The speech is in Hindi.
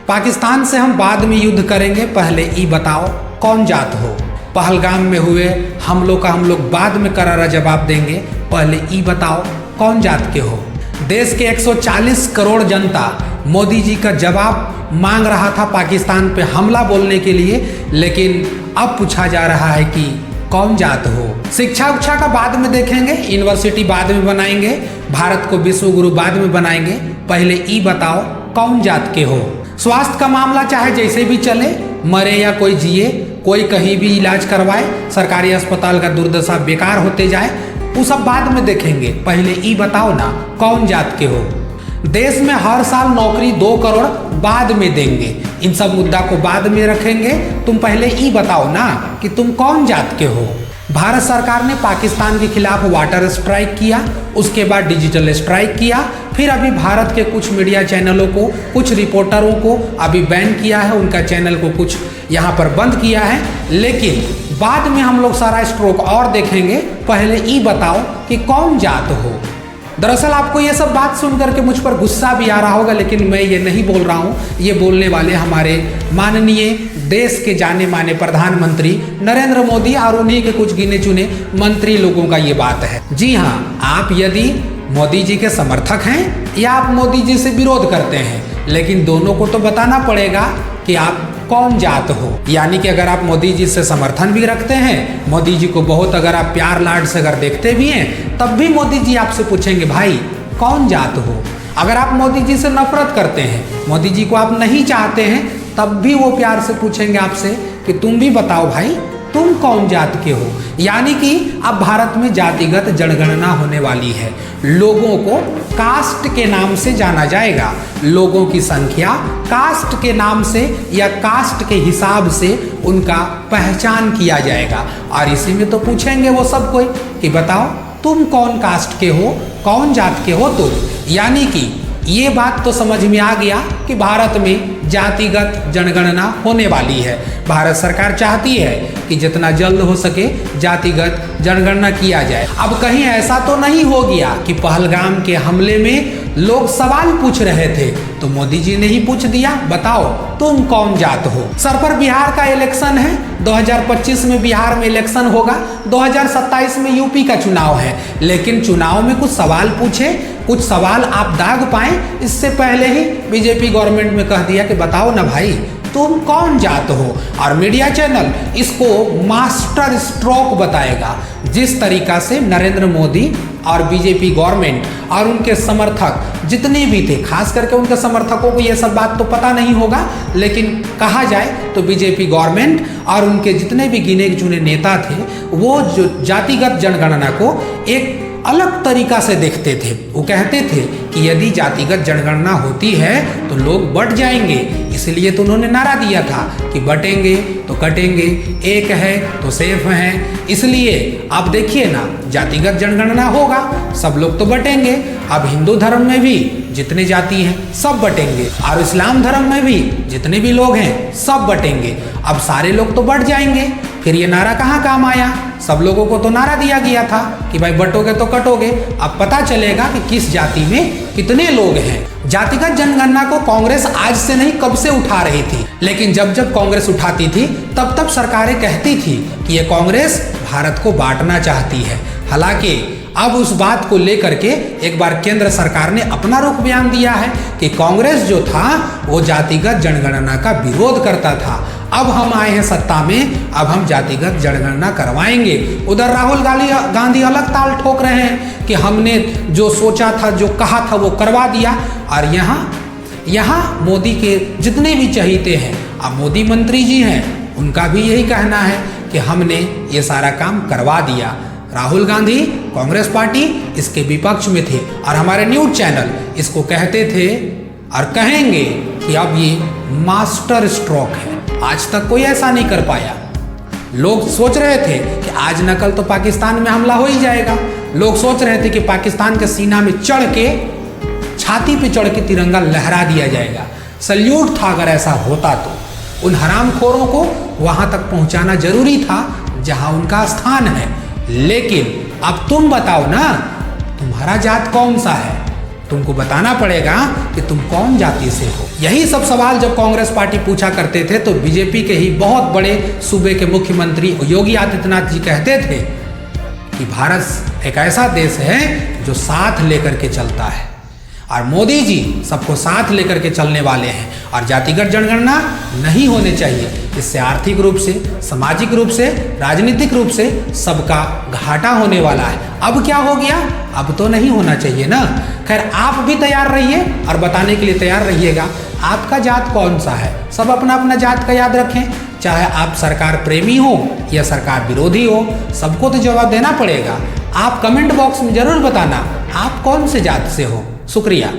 पाकिस्तान से हम बाद में युद्ध करेंगे, पहले ई बताओ कौन जात हो। पहलगाम में हुए हमलों का हम लोग बाद में करारा जवाब देंगे, पहले ई बताओ कौन जात के हो। देश के 140 करोड़ जनता मोदी जी का जवाब मांग रहा था पाकिस्तान पे हमला बोलने के लिए, लेकिन अब पूछा जा रहा है कि कौन जात हो। शिक्षा उच्छा का बाद में देखेंगे, यूनिवर्सिटी बाद में बनाएंगे, भारत को विश्व गुरु बाद में बनाएंगे, पहले ई बताओ कौन जात के हो। स्वास्थ्य का मामला चाहे जैसे भी चले, मरे या कोई जिए, कोई कहीं भी इलाज करवाए, सरकारी अस्पताल का दुर्दशा बेकार होते जाए, वो सब बाद में देखेंगे, पहले ई बताओ ना कौन जात के हो। देश में हर साल नौकरी 2 करोड़ बाद में देंगे, इन सब मुद्दा को बाद में रखेंगे, तुम पहले ई बताओ ना कि तुम कौन जात के हो। भारत सरकार ने पाकिस्तान के खिलाफ वाटर स्ट्राइक किया, उसके बाद डिजिटल स्ट्राइक किया, फिर अभी भारत के कुछ मीडिया चैनलों को, कुछ रिपोर्टरों को अभी बैन किया है, उनका चैनल को कुछ यहाँ पर बंद किया है, लेकिन बाद में हम लोग सारा स्ट्रोक और देखेंगे, पहले ई बताओ कि कौन जात हो। दरअसल आपको ये सब बात सुन करके मुझ पर गुस्सा भी आ रहा होगा, लेकिन मैं ये नहीं बोल रहा हूँ, ये बोलने वाले हमारे माननीय देश के जाने माने प्रधानमंत्री नरेंद्र मोदी और उन्हीं के कुछ गिने चुने मंत्री लोगों का ये बात है। जी हाँ, आप यदि मोदी जी के समर्थक हैं या आप मोदी जी से विरोध करते हैं, लेकिन दोनों को तो बताना पड़ेगा कि आप कौन जात हो। यानी कि अगर आप मोदी जी से समर्थन भी रखते हैं, मोदी जी को बहुत अगर आप प्यार लाड से अगर देखते भी हैं, तब भी मोदी जी आपसे पूछेंगे भाई कौन जात हो। अगर आप मोदी जी से नफरत करते हैं, मोदी जी को आप नहीं चाहते हैं, तब भी वो प्यार से पूछेंगे आपसे कि तुम भी बताओ भाई तुम कौन जात के हो। यानी कि अब भारत में जातिगत जनगणना होने वाली है, लोगों को कास्ट के नाम से जाना जाएगा, लोगों की संख्या कास्ट के नाम से या कास्ट के हिसाब से उनका पहचान किया जाएगा, और इसी में तो पूछेंगे वो सब कोई कि बताओ तुम कौन कास्ट के हो, कौन जात के हो तुम। यानी कि ये बात तो समझ में आ गया कि भारत में जातिगत जनगणना होने वाली है। भारत सरकार चाहती है कि जितना जल्द हो सके जातिगत जनगणना किया जाए। अब कहीं ऐसा तो नहीं हो गया कि पहलगाम के हमले में लोग सवाल पूछ रहे थे तो मोदी जी ने ही पूछ दिया बताओ तुम कौन जात हो। सर पर बिहार का इलेक्शन है, 2025 में बिहार में इलेक्शन होगा, 2027 में यूपी का चुनाव है, लेकिन चुनाव में कुछ सवाल पूछे, कुछ सवाल आप दाग पाए, इससे पहले ही बीजेपी गवर्नमेंट में कह दिया कि बताओ ना भाई तुम कौन जात हो। और मीडिया चैनल इसको मास्टर स्ट्रोक बताएगा, जिस तरीका से नरेंद्र मोदी और बीजेपी गवर्नमेंट और उनके समर्थक जितने भी थे, खास करके उनके समर्थकों को ये सब बात तो पता नहीं होगा, लेकिन कहा जाए तो बीजेपी गवर्नमेंट और उनके जितने भी गिने चुने नेता थे वो जो जातिगत जनगणना को एक अलग तरीका से देखते थे। वो कहते थे कि यदि जातिगत जनगणना होती है तो लोग बट जाएंगे, इसलिए तो उन्होंने नारा दिया था कि बटेंगे तो कटेंगे, एक है तो सेफ है। इसलिए आप देखिए ना, जातिगत जनगणना होगा, सब लोग तो बटेंगे। अब हिंदू धर्म में भी जितने जाति हैं सब बटेंगे, और इस्लाम धर्म में भी जितने भी लोग हैं सब बटेंगे। अब सारे लोग तो बट जाएंगे, फिर ये नारा कहाँ काम आया? सब लोगों को तो नारा दिया गया था कि भाई बटोगे तो कटोगे। अब पता चलेगा कि किस जाति में कितने लोग हैं। जातिगत जनगणना को कांग्रेस आज से नहीं कब से उठा रही थी, लेकिन जब जब कांग्रेस उठाती थी तब तब सरकारें कहती थी कि ये कांग्रेस भारत को बांटना चाहती है। हालांकि अब उस बात को लेकर के एक बार केंद्र सरकार ने अपना रुख बयान दिया है कि कांग्रेस जो था वो जातिगत जनगणना का विरोध करता था। अब हम आए हैं सत्ता में, अब हम जातिगत जनगणना करवाएंगे। उधर राहुल गांधी अलग ताल ठोक रहे हैं कि हमने जो सोचा था, जो कहा था वो करवा दिया, और यहाँ मोदी के जितने भी चहीते हैं, अब मोदी मंत्री जी हैं, उनका भी यही कहना है कि हमने ये सारा काम करवा दिया। राहुल गांधी कांग्रेस पार्टी इसके विपक्ष में थे, और हमारे न्यूज़ चैनल इसको कहते थे और कहेंगे कि अब ये मास्टर स्ट्रोक है। आज तक कोई ऐसा नहीं कर पाया। लोग सोच रहे थे कि आज न कल तो पाकिस्तान में हमला हो ही जाएगा। लोग सोच रहे थे कि पाकिस्तान के सीना में चढ़ के, छाती पे चढ़ के तिरंगा लहरा दिया जाएगा। सल्यूट था अगर ऐसा होता तो। उन हरामखोरों को वहां तक पहुंचाना जरूरी था जहां उनका स्थान है। लेकिन अब तुम बताओ ना, तुम्हारा जात कौन सा है? तुमको बताना पड़ेगा कि तुम कौन जाति से हो। यही सब सवाल जब कांग्रेस पार्टी पूछा करते थे तो बीजेपी के ही बहुत बड़े सूबे के मुख्यमंत्री योगी आदित्यनाथ जी कहते थे कि भारत एक ऐसा देश है जो साथ लेकर के चलता है, और मोदी जी सबको साथ लेकर के चलने वाले हैं, और जातिगत जनगणना नहीं होने चाहिए। इससे आर्थिक रूप से, सामाजिक रूप से, राजनीतिक रूप से सबका घाटा होने वाला है। अब क्या हो गया? अब तो नहीं होना चाहिए ना। खैर, आप भी तैयार रहिए और बताने के लिए तैयार रहिएगा आपका जात कौन सा है। सब अपना अपना जात का याद रखें, चाहे आप सरकार प्रेमी हो या सरकार विरोधी हो, सबको तो जवाब देना पड़ेगा। आप कमेंट बॉक्स में जरूर बताना आप कौन से जात से हो। शुक्रिया।